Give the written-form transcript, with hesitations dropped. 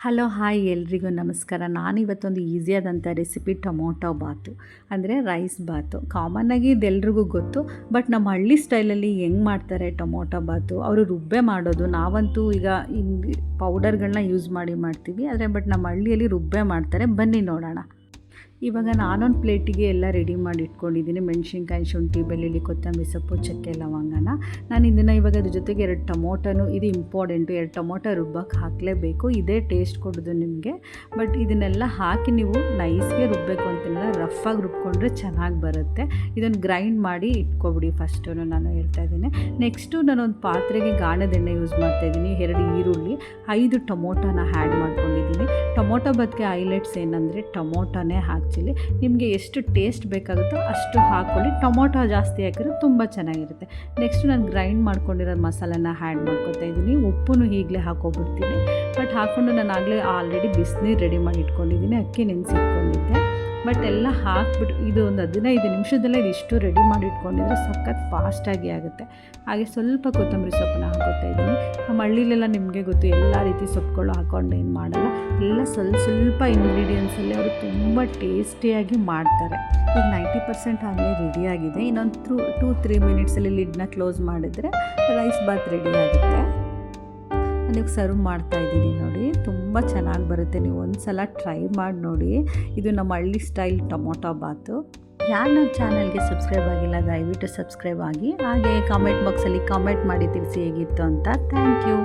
Hello hi ಎಲ್ರಿಗೂ ನಮಸ್ಕಾರ. ನಾನಿವತ್ತೊಂದು ಈಸಿಯಾದಂಥ recipe tomato ಬಾತು ಅಂದರೆ ರೈಸ್ ಬಾತು. ಕಾಮನ್ನಾಗಿ ಇದೆಲ್ರಿಗೂ ಗೊತ್ತು, ಬಟ್ ನಮ್ಮ ಹಳ್ಳಿ ಸ್ಟೈಲಲ್ಲಿ ಹೆಂಗೆ ಮಾಡ್ತಾರೆ ಟೊಮೊಟೊ ಬಾತು, ಅವರು ರುಬ್ಬೆ ಮಾಡೋದು. ನಾವಂತೂ ಈಗ ಪೌಡರ್ಗಳನ್ನ ಯೂಸ್ ಮಾಡ್ತೀವಿ, ಆದರೆ ಬಟ್ ನಮ್ಮ ಹಳ್ಳಿಯಲ್ಲಿ ರುಬ್ಬೆ ಮಾಡ್ತಾರೆ. ಬನ್ನಿ ನೋಡೋಣ. ಇವಾಗ ನಾನೊಂದು ಪ್ಲೇಟಿಗೆ ಎಲ್ಲ ರೆಡಿ ಮಾಡಿ ಇಟ್ಕೊಂಡಿದ್ದೀನಿ. ಮೆಣಸಿನ್ಕಾಯಿ, ಶುಂಠಿ, ಬೆಳ್ಳುಳ್ಳಿ, ಕೊತ್ತಂಬರಿ ಸೊಪ್ಪು, ಚಕ್ಕೆ, ಲವಂಗನ. ನಾನು ಇದನ್ನು ಇವಾಗ ಅದ್ರ ಜೊತೆಗೆ 2 ಟೊಮೊಟೊನು, ಇದು ಇಂಪಾರ್ಟೆಂಟು, 2 ಟೊಮೊಟೊ ರುಬ್ಬಕ್ಕೆ ಹಾಕಲೇಬೇಕು. ಇದೇ ಟೇಸ್ಟ್ ಕೊಡೋದು ನಿಮಗೆ. ಬಟ್ ಇದನ್ನೆಲ್ಲ ಹಾಕಿ ನೀವು ನೈಸ್ಗೆ ರುಬ್ಬಬೇಕು ಅಂತಿಲ್ಲ, ರಫಾಗಿ ರುಬ್ಕೊಂಡ್ರೆ ಚೆನ್ನಾಗಿ ಬರುತ್ತೆ. ಇದನ್ನು ಗ್ರೈಂಡ್ ಮಾಡಿ ಇಟ್ಕೊಬಿಡಿ ಫಸ್ಟು, ನಾನು ಹೇಳ್ತಾ ಇದ್ದೀನಿ. ನೆಕ್ಸ್ಟು ನಾನೊಂದು ಪಾತ್ರೆಗೆ ಗಾಣದ ಎಣ್ಣೆ ಯೂಸ್ ಮಾಡ್ತಾಯಿದ್ದೀನಿ. 2 ಈರುಳ್ಳಿ, 5 ಟೊಮೊಟೊನ ಆ್ಯಡ್ ಮಾಡ್ಕೊಂಡಿದ್ದೀನಿ. ಟೊಮೊಟೊ ಬದಕ್ಕೆ ಹೈಲೈಟ್ಸ್ ಏನಂದರೆ ಟೊಮೊಟೊನೇ ಹಾಕಿ ನಿಮಗೆ ಎಷ್ಟು ಟೇಸ್ಟ್ ಬೇಕಾಗುತ್ತೋ ಅಷ್ಟು ಹಾಕ್ಕೊಳ್ಳಿ. ಟೊಮೊಟೊ ಜಾಸ್ತಿ ಹಾಕಿದ್ರೆ ತುಂಬ ಚೆನ್ನಾಗಿರುತ್ತೆ. ನೆಕ್ಸ್ಟ್ ನಾನು ಗ್ರೈಂಡ್ ಮಾಡ್ಕೊಂಡಿರೋ ಮಸಾಲನ ಆ್ಯಡ್ ಮಾಡ್ಕೊತಾ ಇದ್ದೀನಿ. ಉಪ್ಪು ಈಗಲೇ ಹಾಕೋಬಿಡ್ತೀನಿ. ಬಟ್ ಹಾಕ್ಕೊಂಡು ನಾನು ಆಲ್ರೆಡಿ ಬಿಸಿನೀರು ರೆಡಿ ಮಾಡಿ ಇಟ್ಕೊಂಡಿದ್ದೀನಿ, ಅಕ್ಕಿ ನೆನೆಸಿಟ್ಕೊಂಡಿದ್ದೆ. ಬಟ್ ಎಲ್ಲ ಹಾಕ್ಬಿಟ್ಟು ಇದು ಒಂದು 15 ನಿಮಿಷದಲ್ಲೇ ಇದಿಷ್ಟು ರೆಡಿ ಮಾಡಿ ಇಟ್ಕೊಂಡಿದ್ರೆ ಸಖತ್ ಫಾಸ್ಟಾಗಿ ಆಗುತ್ತೆ. ಹಾಗೆ ಸ್ವಲ್ಪ ಕೊತ್ತಂಬರಿ ಸೊಪ್ಪನ್ನ ಹಾಕೋತಾ ಇದ್ದೀನಿ. ನಮ್ಮ ಹಳ್ಳಿಲೆಲ್ಲ ನಿಮಗೆ ಗೊತ್ತು, ಎಲ್ಲ ರೀತಿ ಸೊಪ್ಪುಗಳು ಹಾಕ್ಕೊಂಡು ಏನು ಮಾಡಲ್ಲ, ಎಲ್ಲ ಸ್ವಲ್ಪ ಇಂಗ್ರೀಡಿಯೆಂಟ್ಸಲ್ಲಿ ಅವರು ತುಂಬ ಟೇಸ್ಟಿಯಾಗಿ ಮಾಡ್ತಾರೆ. ಈಗ 90% ಆಗಲೇ ರೆಡಿಯಾಗಿದೆ. ಇನ್ನೊಂದು 2-3 ಮಿನಿಟ್ಸಲ್ಲಿ ಲಿಡ್ನ ಕ್ಲೋಸ್ ಮಾಡಿದರೆ ರೈಸ್ ಬಾತ್ ರೆಡಿ ಆಗುತ್ತೆ. ನೀವು ಸರ್ವ್ ಮಾಡ್ತಾಯಿದ್ದೀನಿ ನೋಡಿ, ತುಂಬ ಚೆನ್ನಾಗಿ ಬರುತ್ತೆ. ನೀವು ಒಂದು ಸಲ ಟ್ರೈ ಮಾಡಿ ನೋಡಿ. ಇದು ನಮ್ಮ ಹಳ್ಳಿ ಸ್ಟೈಲ್ ಟೊಮೊಟೊ ಬಾತು. ಯಾರು ನನ್ನ ಚಾನಲ್ಗೆ ಸಬ್ಸ್ಕ್ರೈಬ್ ಆಗಿಲ್ಲ ದಯವಿಟ್ಟು ಸಬ್ಸ್ಕ್ರೈಬ್ ಆಗಿ. ಹಾಗೆ ಕಾಮೆಂಟ್ ಬಾಕ್ಸಲ್ಲಿ ಕಾಮೆಂಟ್ ಮಾಡಿ ತಿಳಿಸಿ ಹೇಗಿತ್ತು ಅಂತ. Thank you.